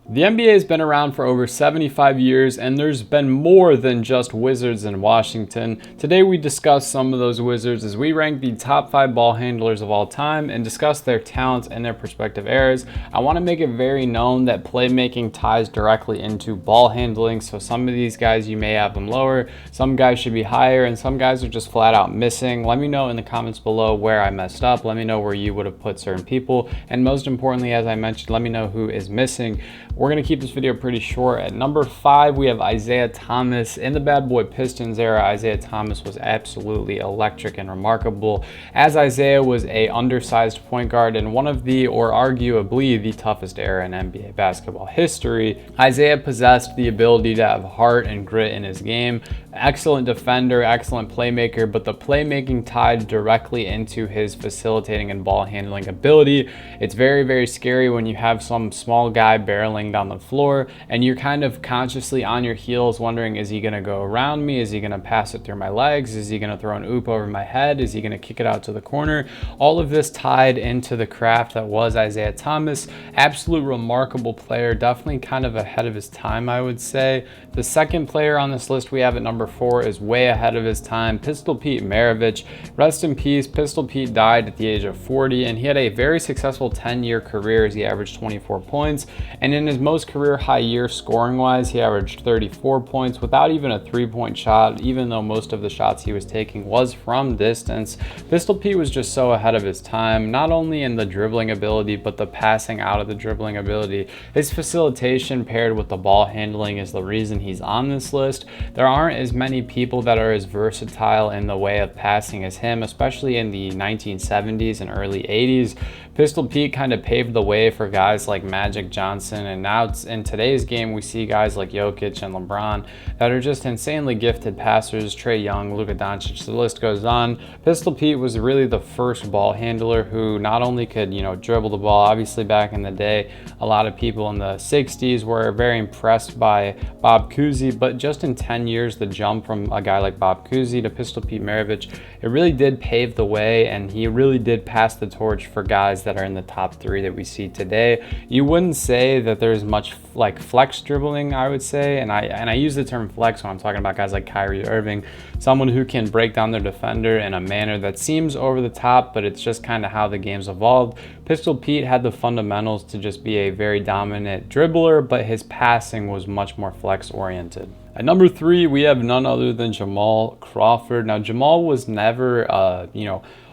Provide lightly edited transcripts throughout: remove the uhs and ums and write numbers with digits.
The NBA has been around for over 75 years, and there's been more than just Wizards in Washington. Today we discuss some of those Wizards as we rank the top 5 ball handlers of all time and discuss their talents and their respective eras. I want to make it very known that playmaking ties directly into ball handling, so some of these guys you may have them lower, some guys should be higher, and some guys are just flat out missing. Let me know in the comments below where I messed up. Let me know where you would have put certain people, and most importantly, as I mentioned, let me know who is missing. We're going to keep this video pretty short. At number 5, we have Isiah Thomas. In the Bad Boy Pistons era, Isiah Thomas was absolutely electric and remarkable, as Isiah was a undersized point guard in one of the, or arguably the toughest era in NBA basketball history. Isiah possessed the ability to have heart and grit in his game. Excellent defender, excellent playmaker, but the playmaking tied directly into his facilitating and ball handling ability. It's very, very scary when you have some small guy barreling down the floor and you're kind of consciously on your heels wondering, is he going to go around me? Is he going to pass it through my legs? Is he going to throw an oop over my head? Is he going to kick it out to the corner? All of this tied into the craft that was Isiah Thomas. Absolute remarkable player, definitely kind of ahead of his time, I would say. The second player on this list we have at number 4 is way ahead of his time, Pistol Pete Maravich. Rest in peace. Pistol Pete died at the age of 40, and he had a very successful 10-year career as he averaged 24 points, and in his most career high year scoring wise, he averaged 34 points without even a 3-point shot, even though most of the shots he was taking was from distance. Pistol Pete was just so ahead of his time, not only in the dribbling ability, but the passing out of the dribbling ability. His facilitation paired with the ball handling is the reason he's on this list. There aren't as many people that are as versatile in the way of passing as him, especially in the 1970s and early 80s. Pistol Pete kind of paved the way for guys like Magic Johnson, and now in today's game we see guys like Jokic and LeBron that are just insanely gifted passers. Trae Young, Luka Doncic, the list goes on. Pistol Pete was really the first ball handler who not only could, dribble the ball. Obviously back in the day, a lot of people in the 60s were very impressed by Bob Cousy, but just in 10 years, the jump from a guy like Bob Cousy to Pistol Pete Maravich, it really did pave the way, and he really did pass the torch for guys that are in the top 3 that we see today. You wouldn't say that there's much like flex dribbling, I would say, and I use the term flex when I'm talking about guys like Kyrie Irving, someone who can break down their defender in a manner that seems over the top, but it's just kind of how the game's evolved. Pistol Pete had the fundamentals to just be a very dominant dribbler, but his passing was much more flex oriented. At number 3, we have none other than Jamal Crawford. Now, Jamal was never,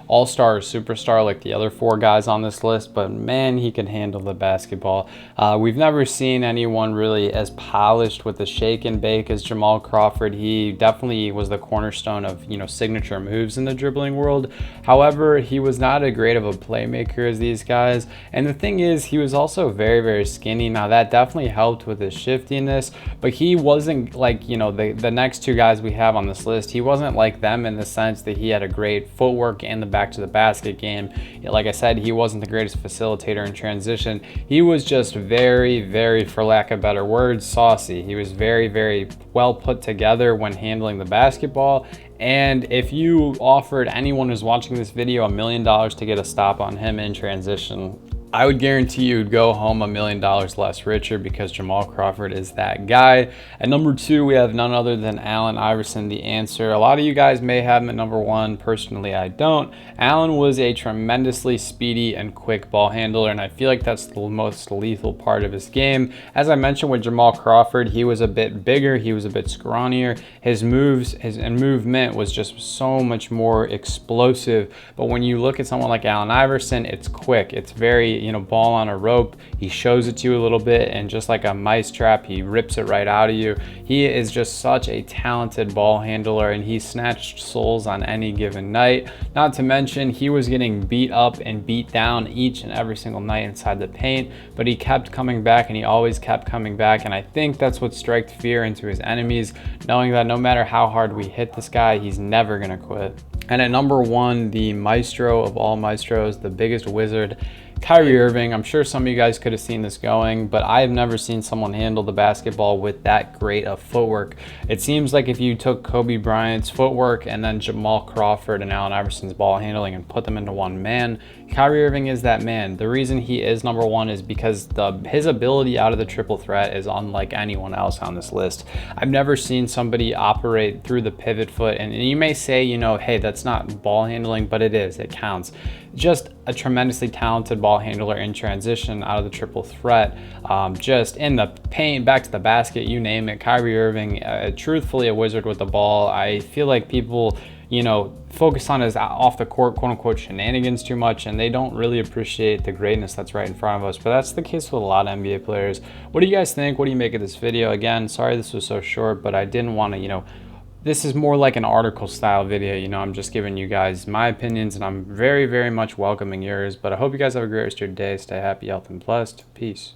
all-star or superstar like the other 4 guys on this list, but man, he can handle the basketball. We've never seen anyone really as polished with the shake and bake as Jamal Crawford. He definitely was the cornerstone of, signature moves in the dribbling world. However, he was not as great of a playmaker as these guys, and the thing is, he was also very, very skinny. Now, that definitely helped with his shiftiness, but he wasn't like, the next 2 guys we have on this list. He wasn't like them in the sense that he had a great footwork and the back to the basket game. Like I said, he wasn't the greatest facilitator in transition. He was just very, very, for lack of better words, saucy. He was very, very well put together when handling the basketball. And if you offered anyone who's watching this video $1 million to get a stop on him in transition, I would guarantee you'd go home $1 million less richer, because Jamal Crawford is that guy. At number 2, we have none other than Allen Iverson, the answer. A lot of you guys may have him at number 1. Personally, I don't. Allen was a tremendously speedy and quick ball handler, and I feel like that's the most lethal part of his game. As I mentioned with Jamal Crawford, he was a bit bigger, he was a bit scrawnier. His moves, and movement was just so much more explosive. But when you look at someone like Allen Iverson, it's quick. It's very, ball on a rope. He shows it to you a little bit, and just like a mice trap, he rips it right out of you. He is just such a talented ball handler, and he snatched souls on any given night. Not to mention, he was getting beat up and beat down each and every single night inside the paint, but he kept coming back, and he always kept coming back. And I think that's what struck fear into his enemies, knowing that no matter how hard we hit this guy, he's never gonna quit. And at number 1, the maestro of all maestros, the biggest wizard, Kyrie Irving. I'm sure some of you guys could have seen this going, but I have never seen someone handle the basketball with that great of footwork. It seems like if you took Kobe Bryant's footwork and then Jamal Crawford and Allen Iverson's ball handling and put them into one man, Kyrie Irving is that man. The reason he is number one is because his ability out of the triple threat is unlike anyone else on this list. I've never seen somebody operate through the pivot foot, and you may say, you know, hey, that's not ball handling, but it is. It counts. Just a tremendously talented ball handler in transition out of the triple threat, just in the paint, back to the basket, you name it. Kyrie Irving, truthfully a wizard with the ball. I feel like people, you know, focus on his off the court, quote unquote, shenanigans too much, and they don't really appreciate the greatness that's right in front of us. But that's the case with a lot of NBA players. What do you guys think? What do you make of this video? Again, sorry this was so short, but I didn't want to, you know, this is more like an article style video. You know, I'm just giving you guys my opinions, and I'm very, very much welcoming yours. But I hope you guys have a great rest of your day. Stay happy, healthy, and blessed. Peace.